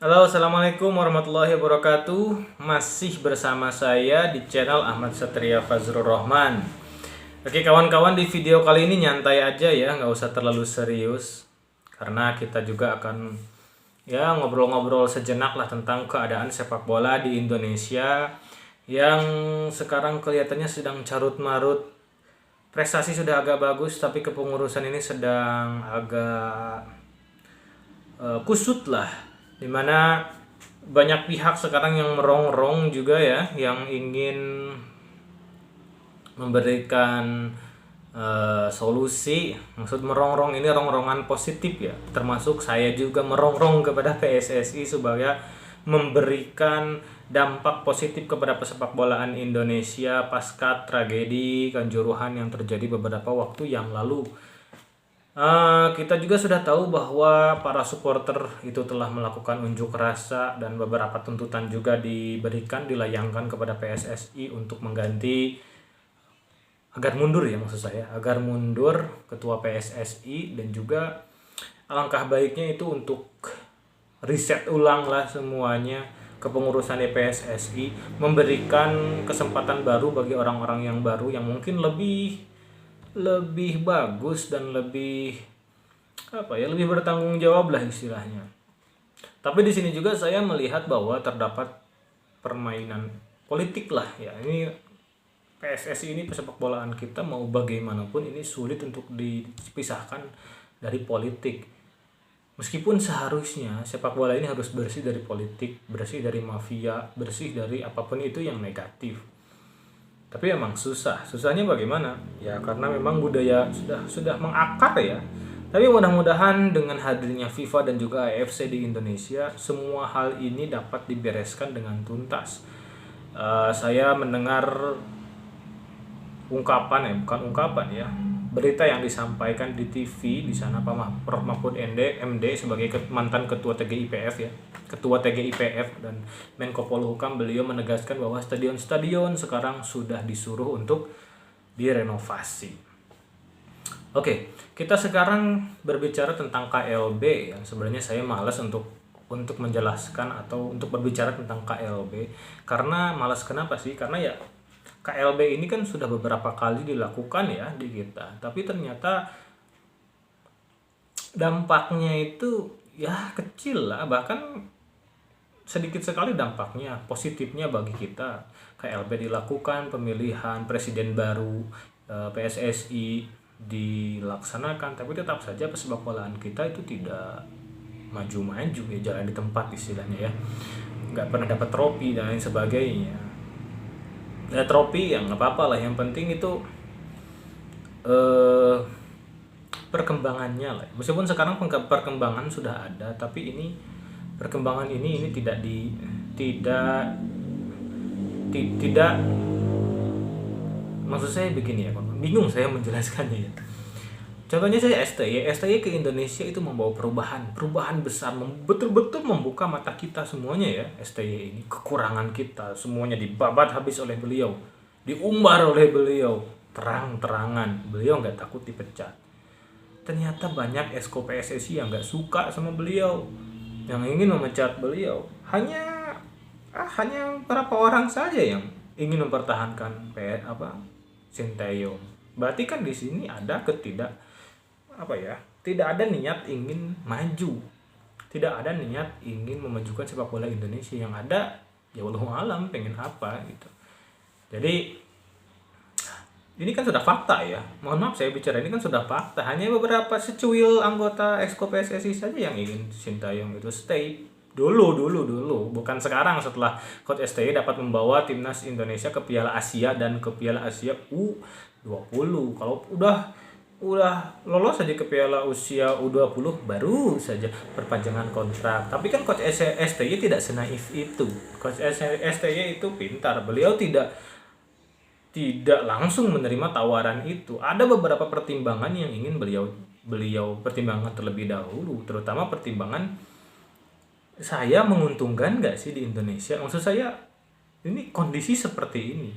Halo, assalamualaikum warahmatullahi wabarakatuh. Masih bersama saya di channel Ahmad Satria Fazrul Rahman. Oke kawan-kawan, di video kali ini nyantai aja ya, nggak usah terlalu serius. Karena kita juga akan ya ngobrol-ngobrol sejenak lah tentang keadaan sepak bola di Indonesia yang sekarang kelihatannya sedang carut marut. Prestasi sudah agak bagus, tapi kepengurusan ini sedang agak kusut lah, dimana banyak pihak sekarang yang merongrong juga ya, yang ingin memberikan solusi. Maksud merongrong ini rongrongan positif ya, termasuk saya juga merongrong kepada PSSI supaya memberikan dampak positif kepada pesepak bolaan Indonesia pasca tragedi Kanjuruhan yang terjadi beberapa waktu yang lalu. Kita juga sudah tahu bahwa para supporter itu telah melakukan unjuk rasa dan beberapa tuntutan juga dilayangkan kepada PSSI untuk mengganti, agar mundur ya, maksud saya agar mundur ketua PSSI, dan juga alangkah baiknya itu untuk riset ulang lah semuanya kepengurusan di PSSI, memberikan kesempatan baru bagi orang-orang yang baru yang mungkin lebih bagus dan lebih lebih bertanggung jawab lah istilahnya. Tapi di sini juga saya melihat bahwa terdapat permainan politik lah ya. Ini PSSI ini, pesepak bolaan kita, mau bagaimanapun ini sulit untuk dipisahkan dari politik. Meskipun seharusnya sepak bola ini harus bersih dari politik, bersih dari mafia, bersih dari apapun itu yang negatif. Tapi emang susahnya bagaimana ya, karena memang budaya sudah mengakar ya. Tapi mudah-mudahan dengan hadirnya FIFA dan juga AFC di Indonesia, semua hal ini dapat dibereskan dengan tuntas. Saya mendengar berita yang disampaikan di TV di sana Pak Prof Mahfud MD sebagai mantan ketua TGIPF ya, ketua TGIPF dan Menko Polhukam, beliau menegaskan bahwa stadion-stadion sekarang sudah disuruh untuk direnovasi. Oke, kita sekarang berbicara tentang KLB yang sebenarnya saya malas untuk menjelaskan atau untuk berbicara tentang KLB. Karena malas kenapa sih? Karena ya KLB ini kan sudah beberapa kali dilakukan ya di kita, tapi ternyata dampaknya itu ya kecil lah, bahkan sedikit sekali dampaknya positifnya bagi kita. KLB dilakukan, pemilihan presiden baru PSSI dilaksanakan, tapi tetap saja pesepak bolaan kita itu tidak maju-maju ya, jalan di tempat istilahnya ya, nggak pernah dapat trofi dan lain sebagainya. Trofi yang nggak apa-apa lah, yang penting itu perkembangannya lah. Meskipun sekarang perkembangan sudah ada, tapi ini perkembangan ini tidak maksud saya begini ya, bingung saya menjelaskannya ya. Contohnya saya STY ke Indonesia itu membawa perubahan besar, betul-betul membuka mata kita semuanya ya. STY ini, kekurangan kita semuanya dibabat habis oleh beliau, diumbar oleh beliau terang-terangan. Beliau nggak takut dipecat. Ternyata banyak esko PSSI yang nggak suka sama beliau, yang ingin memecat beliau. Hanya beberapa orang saja yang ingin mempertahankan Sinteyong. Berarti kan di sini ada tidak ada niat ingin maju, tidak ada niat ingin memajukan sepak bola Indonesia. Yang ada ya wallahu alam pengen apa gitu. Jadi ini kan sudah fakta ya, mohon maaf saya bicara ini kan sudah fakta. Hanya beberapa secuil anggota exco PSSI saja yang ingin Sintayong itu stay dulu, bukan sekarang setelah coach STY dapat membawa timnas Indonesia ke Piala Asia dan ke Piala Asia U20. Kalau udah lolos saja ke Piala Usia U20 baru saja perpanjangan kontrak. Tapi kan coach STY tidak senaif itu. Coach STY itu pintar. Beliau tidak langsung menerima tawaran itu. Ada beberapa pertimbangan yang ingin beliau pertimbangkan terlebih dahulu, terutama pertimbangan saya menguntungkan nggak sih di Indonesia. Maksud saya ini kondisi seperti ini.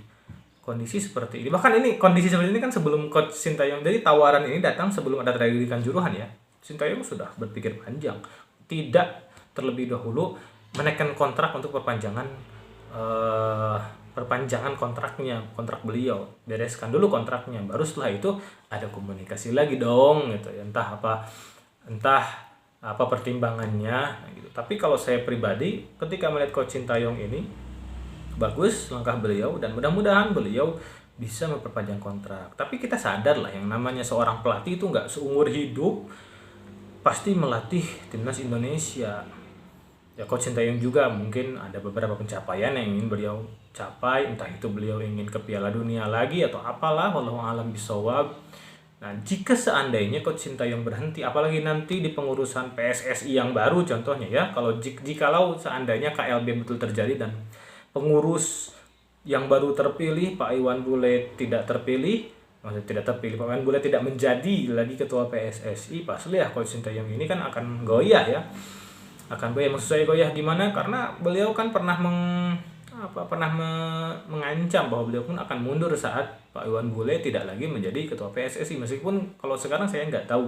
Bahkan ini kondisi seperti ini kan sebelum coach Sintayong. Jadi tawaran ini datang sebelum ada tragedi Kanjuruhan ya. Sintayong sudah berpikir panjang, tidak terlebih dahulu menaikkan kontrak untuk perpanjangan kontrak beliau, bereskan dulu kontraknya, baru setelah itu ada komunikasi lagi dong gitu ya, entah apa pertimbangannya gitu. Tapi kalau saya pribadi ketika melihat Coach Sintayong ini, bagus langkah beliau dan mudah-mudahan beliau bisa memperpanjang kontrak. Tapi kita sadar lah yang namanya seorang pelatih itu nggak seumur hidup pasti melatih timnas Indonesia. Ya Coach Sintayong juga mungkin ada beberapa pencapaian yang ingin beliau capai, entah itu beliau ingin ke Piala Dunia lagi atau apalah, wallahu a'lam bishawab. Nah, jika seandainya Coach Sintayong berhenti, apalagi nanti di pengurusan PSSI yang baru contohnya ya, jikalau seandainya KLB betul terjadi dan pengurus yang baru terpilih Pak Iwan Bule tidak terpilih, maksudnya tidak terpilih, Pak Iwan Bule tidak menjadi lagi ketua PSSI, pastilah Coach Sintayong ini kan akan goyah ya. Maksud saya goyah gimana? Karena beliau kan pernah mengancam bahwa beliau pun akan mundur saat Pak Iwan Bule tidak lagi menjadi ketua PSSI. Meskipun kalau sekarang saya nggak tahu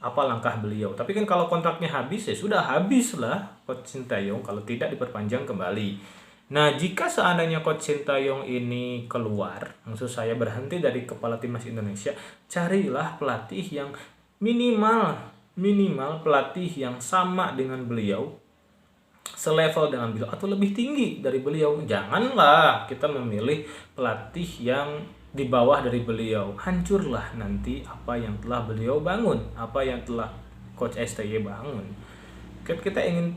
apa langkah beliau. Tapi kan kalau kontraknya habis ya sudah habis lah Coach Sintayong kalau tidak diperpanjang kembali. Nah, jika seandainya Coach Sintayong ini keluar, maksud saya berhenti dari kepala timnas Indonesia, carilah pelatih yang minimal pelatih yang sama dengan beliau, selevel dengan beliau atau lebih tinggi dari beliau. Janganlah kita memilih pelatih yang di bawah dari beliau. Hancurlah nanti apa yang telah beliau bangun, apa yang telah Coach STY bangun. Kita ingin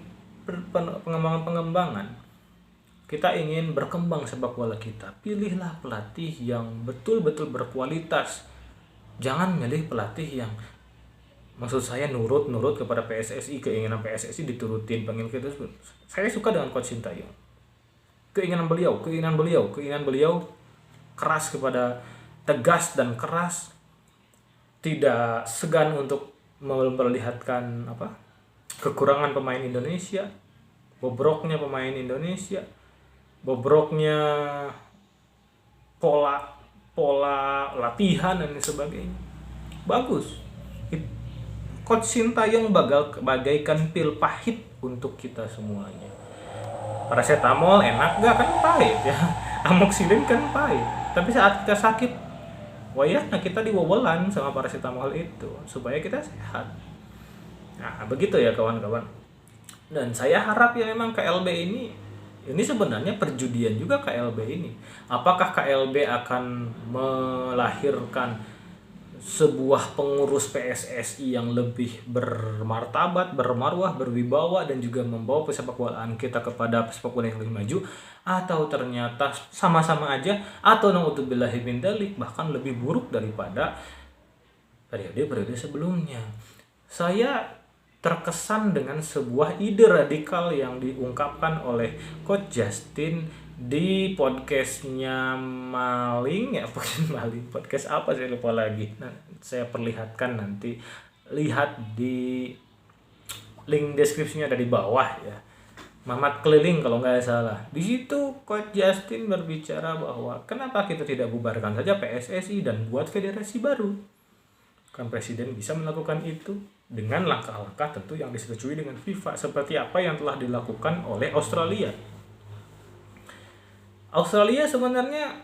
pengembangan. Kita ingin berkembang sepak bola kita. Pilihlah pelatih yang betul-betul berkualitas. Jangan milih pelatih yang maksud saya nurut kepada PSSI, keinginan PSSI diturutin, pengen gitu. Saya suka dengan Coach Sintayong. Keinginan beliau keras tegas dan keras, tidak segan untuk memperlihatkan kekurangan pemain Indonesia, bobroknya pemain Indonesia, bobroknya pola latihan dan sebagainya. Bagus. Coach Sintayong bagaikan pil pahit untuk kita semuanya. Paracetamol enak gak? Kan pahit ya. Amoxicillin kan pahit. Tapi saat kita sakit, wayahnya kita diwowolan sama paracetamol itu supaya kita sehat. Nah, begitu ya kawan-kawan. Dan saya harap ya memang KLB ini sebenarnya perjudian juga KLB ini. Apakah KLB akan melahirkan sebuah pengurus PSSI yang lebih bermartabat, bermarwah, berwibawa dan juga membawa sepak bolaan kita kepada sepak bola yang lebih maju, atau ternyata sama-sama aja, atau naudzubillahi min dzalik bahkan lebih buruk daripada periode-periode sebelumnya. Saya terkesan dengan sebuah ide radikal yang diungkapkan oleh Coach Justin di podcastnya podcast apa saya lupa lagi. Nah, saya perlihatkan nanti, lihat di link deskripsinya ada di bawah ya. Mamat Keliling kalau nggak salah. Di situ Coach Justin berbicara bahwa kenapa kita tidak bubarkan saja PSSI dan buat federasi baru. Kan presiden bisa melakukan itu dengan langkah-langkah tentu yang disetujui dengan FIFA, seperti apa yang telah dilakukan oleh Australia. Australia sebenarnya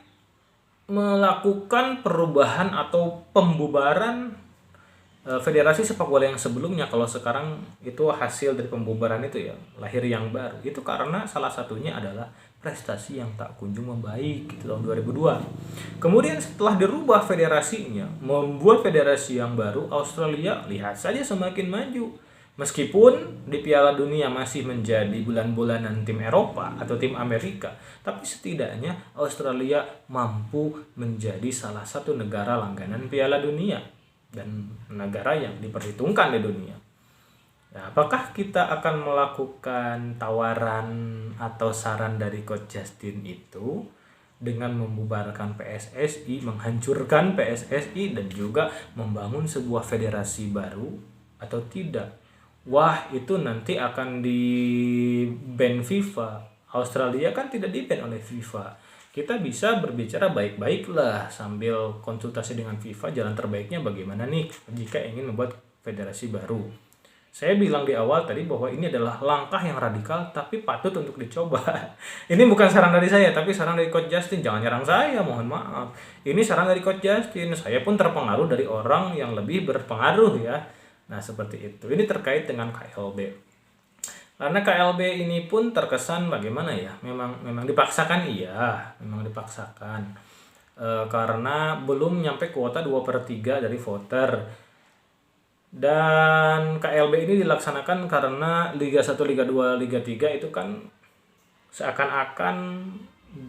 melakukan perubahan atau pembubaran federasi sepak bola yang sebelumnya. Kalau sekarang itu hasil dari pembubaran itu ya, lahir yang baru. Itu karena salah satunya adalah prestasi yang tak kunjung membaik gitu, tahun 2002. Kemudian setelah dirubah federasinya, membuat federasi yang baru, Australia lihat saja semakin maju. Meskipun di Piala Dunia masih menjadi bulan-bulanan tim Eropa atau tim Amerika, tapi setidaknya Australia mampu menjadi salah satu negara langganan Piala Dunia dan negara yang diperhitungkan di dunia. Nah, apakah kita akan melakukan tawaran atau saran dari Coach Justin itu dengan membubarkan PSSI, menghancurkan PSSI dan juga membangun sebuah federasi baru atau tidak? Wah, itu nanti akan di-ban FIFA. Australia kan tidak di-ban oleh FIFA. Kita bisa berbicara baik-baik lah sambil konsultasi dengan FIFA jalan terbaiknya bagaimana nih jika ingin membuat federasi baru. Saya bilang di awal tadi bahwa ini adalah langkah yang radikal tapi patut untuk dicoba. Ini bukan saran dari saya, tapi saran dari Coach Justin. Jangan nyerang saya, mohon maaf. Ini saran dari Coach Justin. Saya pun terpengaruh dari orang yang lebih berpengaruh ya. Nah, seperti itu. Ini terkait dengan KLB. Karena KLB ini pun terkesan bagaimana ya? Memang dipaksakan, iya, memang dipaksakan. Karena belum nyampe kuota 2/3 dari voter. Dan KLB ini dilaksanakan karena Liga 1, Liga 2, Liga 3 itu kan seakan-akan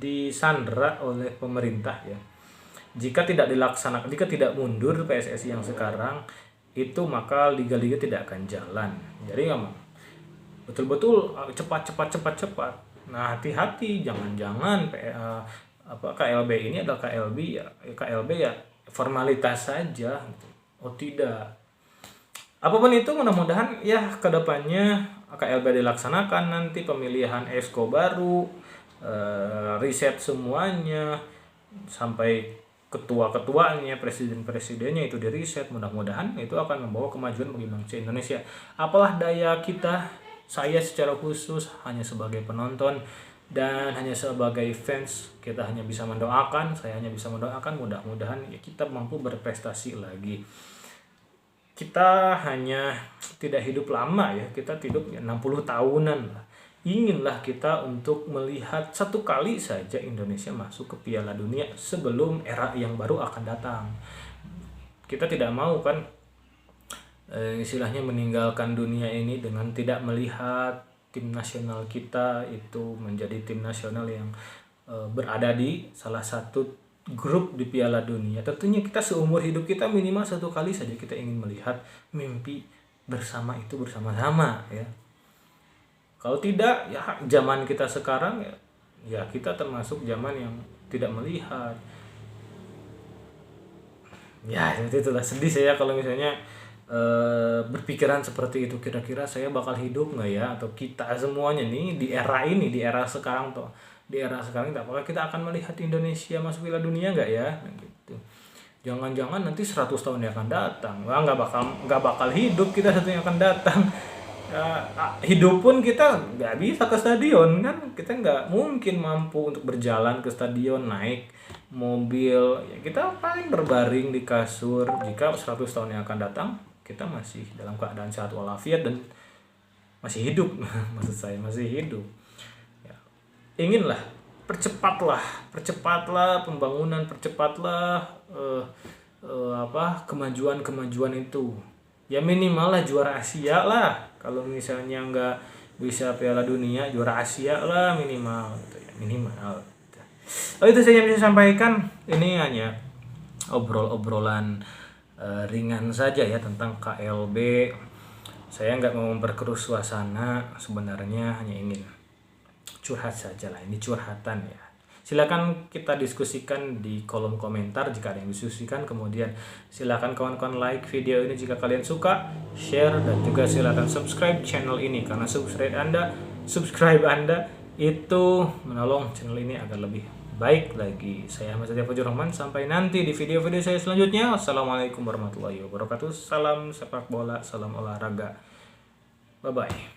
disandra oleh pemerintah ya. Jika tidak dilaksanakan, jika tidak mundur PSSI yang sekarang itu, maka liga-liga tidak akan jalan. Jadi memang betul-betul cepat. Nah, hati-hati, jangan-jangan KLB ini adalah KLB ya formalitas saja. Oh tidak. Apapun itu, mudah-mudahan ya kedepannya KLB dilaksanakan, nanti pemilihan exco baru, riset semuanya, sampai ketua-ketuanya, presiden-presidennya itu diriset. Mudah-mudahan itu akan membawa kemajuan bagi bangsa Indonesia. Apalah daya kita, saya secara khusus hanya sebagai penonton dan hanya sebagai fans, kita hanya bisa mendoakan, saya hanya bisa mendoakan mudah-mudahan ya kita mampu berprestasi lagi. Kita hanya tidak hidup lama ya, kita hidup 60 tahunan lah. Inginlah kita untuk melihat satu kali saja Indonesia masuk ke Piala Dunia sebelum era yang baru akan datang. Kita tidak mau kan istilahnya meninggalkan dunia ini dengan tidak melihat tim nasional kita itu menjadi tim nasional yang berada di salah satu grup di Piala Dunia. Tentunya kita seumur hidup kita minimal satu kali saja kita ingin melihat mimpi bersama itu bersama-sama ya. Kalau tidak ya zaman kita sekarang ya kita termasuk zaman yang tidak melihat. Ya itulah, sedih saya kalau misalnya berpikiran seperti itu. Kira-kira saya bakal hidup nggak ya, atau kita semuanya nih di era ini, di era sekarang tuh. Di era sekarang apakah kita akan melihat Indonesia masuk Piala Dunia nggak ya? Gitu. Jangan-jangan nanti 100 tahun yang akan datang, wah nggak bakal hidup kita 1 yang akan datang. Hidup pun kita nggak bisa ke stadion kan, kita nggak mungkin mampu untuk berjalan ke stadion, naik mobil ya, kita paling berbaring di kasur. Jika 100 tahun yang akan datang kita masih dalam keadaan sehat walafiat dan masih hidup maksud saya masih hidup. Inginlah percepatlah pembangunan, percepatlah kemajuan itu. Ya minimal lah juara Asia lah. Kalau misalnya nggak bisa Piala Dunia, juara Asia lah minimal gitu ya, minimal. Oh, itu saya bisa sampaikan. Ini hanya obrolan ringan saja ya tentang KLB. Saya nggak mau memperkeruh suasana, sebenarnya hanya ingin curhat saja lah, ini curhatan ya. Silakan kita diskusikan di kolom komentar jika ada yang diskusikan. Kemudian silakan kawan-kawan like video ini jika kalian suka, share, dan juga silakan subscribe channel ini, karena subscribe Anda itu menolong channel ini agar lebih baik lagi. Saya Ahmad Setia Fajur Rahman, sampai nanti di video-video saya selanjutnya. Wassalamualaikum warahmatullahi wabarakatuh. Salam sepak bola, salam olahraga. Bye bye.